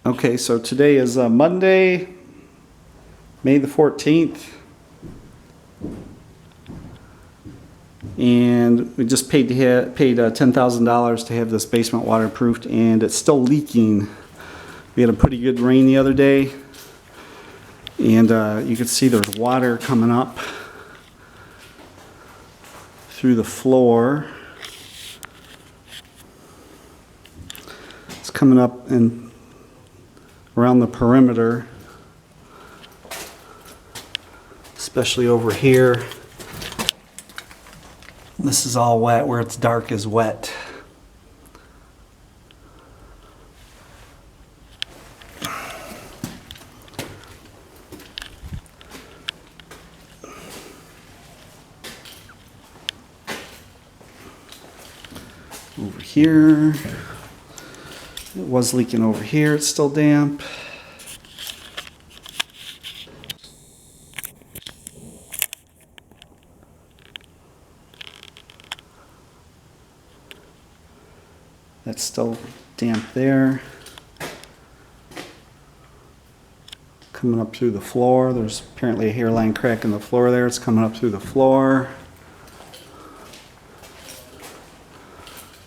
Okay, so today is Monday, May the 14th. And we just paid $10,000 to have this basement waterproofed, and it's still leaking. We had a pretty good rain the other day, and you can see there's water coming up through the floor. It's coming up and around the perimeter, especially over here. This is all wet. Where it's dark is wet. Over here, it was leaking over here. It's still damp. That's still damp there. Coming up through the floor. There's apparently a hairline crack in the floor there. It's coming up through the floor.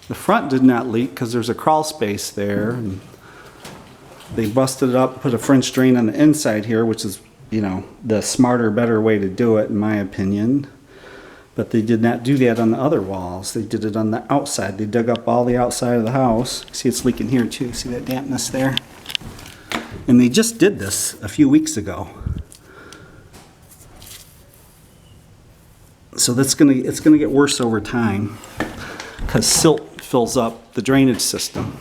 The front did not leak because there's a crawl space there. And they busted it up, put a French drain on the inside here, which is, you know, the smarter, better way to do it in my opinion. But they did not do that on the other walls. They did it on the outside. They dug up all the outside of the house. See, it's leaking here too. See that dampness there? And they just did this a few weeks ago. So it's gonna get worse over time because silt fills up the drainage system.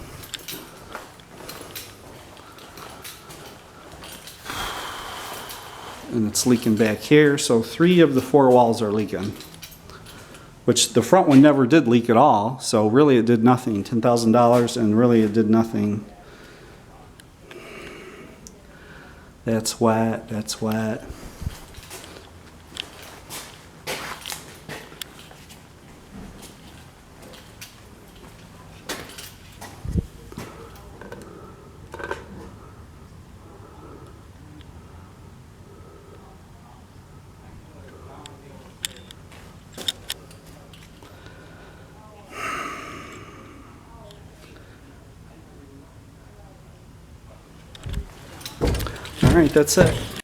And it's leaking back here. So 3 of the 4 walls are leaking. Which the front one never did leak at all, so really it did nothing. $10,000 and really it did nothing. That's wet, that's wet. All right, that's it.